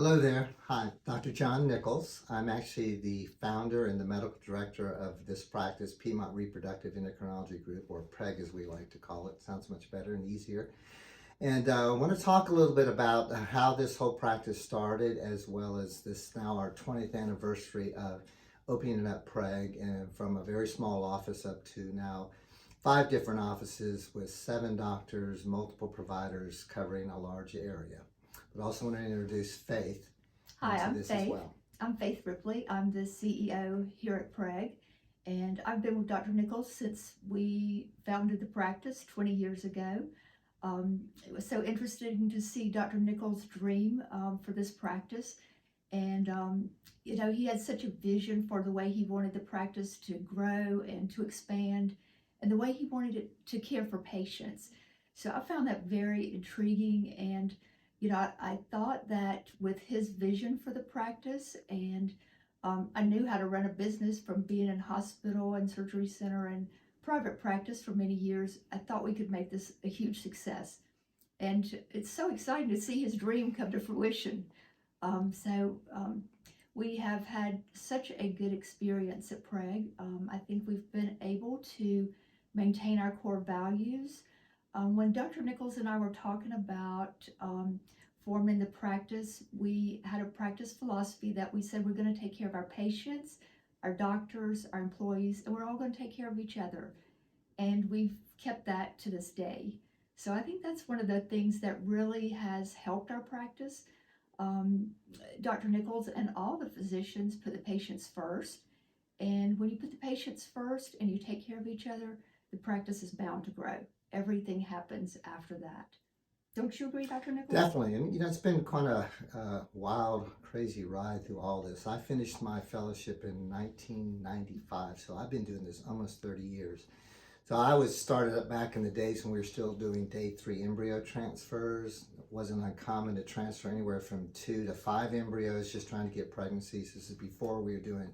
Hello there. Hi, Dr. John Nichols. I'm actually the founder and the medical director of this practice, Piedmont Reproductive Endocrinology Group, or PREG as we like to call it. Sounds much better and easier. And I want to talk a little bit about how this whole practice started, as well as this now our 20th anniversary of opening up PREG, and from a very small office up to now 5 different offices with 7 doctors, multiple providers covering a large area. But also want to introduce Faith Hi, into I'm this as Faith. well. I'm Faith Ripley. I'm the CEO here at PREG, and I've been with Dr. Nichols since we founded the practice 20 years ago. It was so interesting to see Dr. Nichols' dream for this practice, and he had such a vision for the way he wanted the practice to grow and to expand, and the way he wanted it to care for patients. So I found that very intriguing, and I thought that with his vision for the practice, and I knew how to run a business from being in hospital and surgery center and private practice for many years. I thought we could make this a huge success. And it's so exciting to see his dream come to fruition. We have had such a good experience at PREG. I think we've been able to maintain our core values. When Dr. Nichols and I were talking about forming the practice, we had a practice philosophy that we said we're going to take care of our patients, our doctors, our employees, and we're all going to take care of each other. And we've kept that to this day. So I think that's one of the things that really has helped our practice. Dr. Nichols and all the physicians put the patients first. And when you put the patients first and you take care of each other, the practice is bound to grow. Everything happens after that. Don't you agree, Dr. Nichols? Definitely, and it's been kind of a wild, crazy ride through all this. I finished my fellowship in 1995, so I've been doing this almost 30 years. So I was started up back in the days when we were still doing day 3 embryo transfers. It wasn't uncommon to transfer anywhere from 2 to 5 embryos, just trying to get pregnancies. This is before we were doing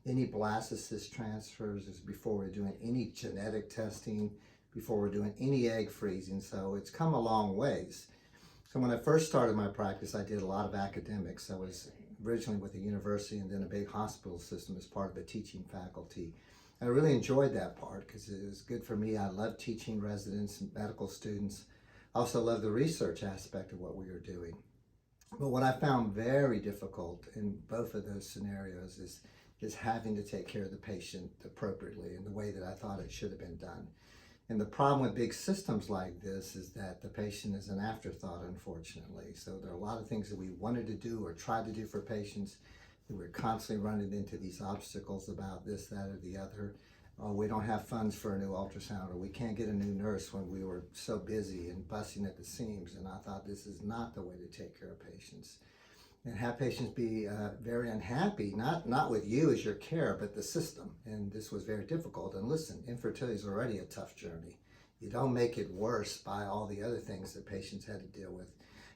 any blastocyst transfers. This is before we were doing any genetic testing, before we're doing any egg freezing. So it's come a long ways. So when I first started my practice, I did a lot of academics. I was originally with a university and then a big hospital system as part of the teaching faculty. I really enjoyed that part because it was good for me. I love teaching residents and medical students. I also love the research aspect of what we were doing. But what I found very difficult in both of those scenarios is having to take care of the patient appropriately in the way that I thought it should have been done. And the problem with big systems like this is that the patient is an afterthought, unfortunately. So there are a lot of things that we wanted to do or tried to do for patients that we're constantly running into these obstacles about this, that, or the other. We don't have funds for a new ultrasound, or we can't get a new nurse when we were so busy and busting at the seams. And I thought this is not the way to take care of patients. And have patients be very unhappy, not with you as your care, but the system. And this was very difficult. And listen, infertility is already a tough journey. You don't make it worse by all the other things that patients had to deal with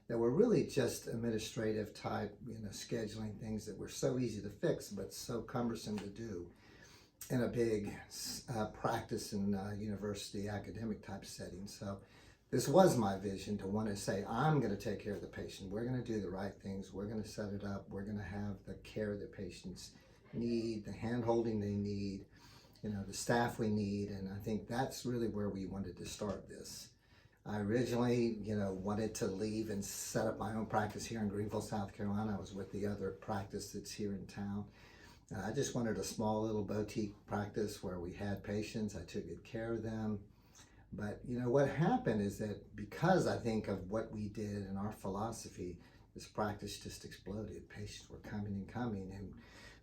that were really just administrative type, scheduling things that were so easy to fix, but so cumbersome to do in a big practice and university academic type setting. So this was my vision to want to say, I'm going to take care of the patient. We're going to do the right things. We're going to set it up. We're going to have the care that patients need, the hand-holding they need, the staff we need. And I think that's really where we wanted to start this. I originally, wanted to leave and set up my own practice here in Greenville, South Carolina. I was with the other practice that's here in town. I just wanted a small little boutique practice where we had patients. I took good care of them. But what happened is that because I think of what we did and our philosophy, this practice just exploded. Patients were coming and coming, and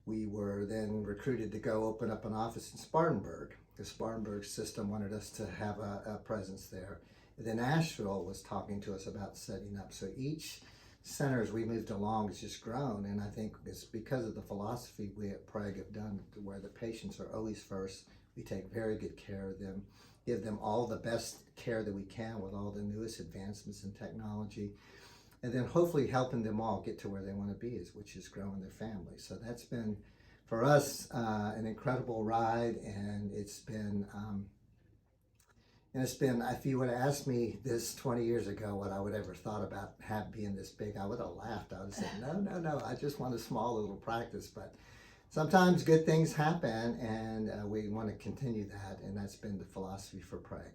we were then recruited to go open up an office in Spartanburg. The Spartanburg system wanted us to have a presence there. And then Asheville was talking to us about setting up. So each center as we moved along has just grown, and I think it's because of the philosophy we at PREG have done, where the patients are always first. We take very good care of them, give them all the best care that we can with all the newest advancements in technology, and then hopefully helping them all get to where they want to be, which is growing their family. So that's been, for us, an incredible ride, and it's been And it's been, if you would have asked me this 20 years ago what I would ever thought about being this big, I would have laughed. I would have said, no, I just want a small little practice. But sometimes good things happen, and we want to continue that, and that's been the philosophy for PREG.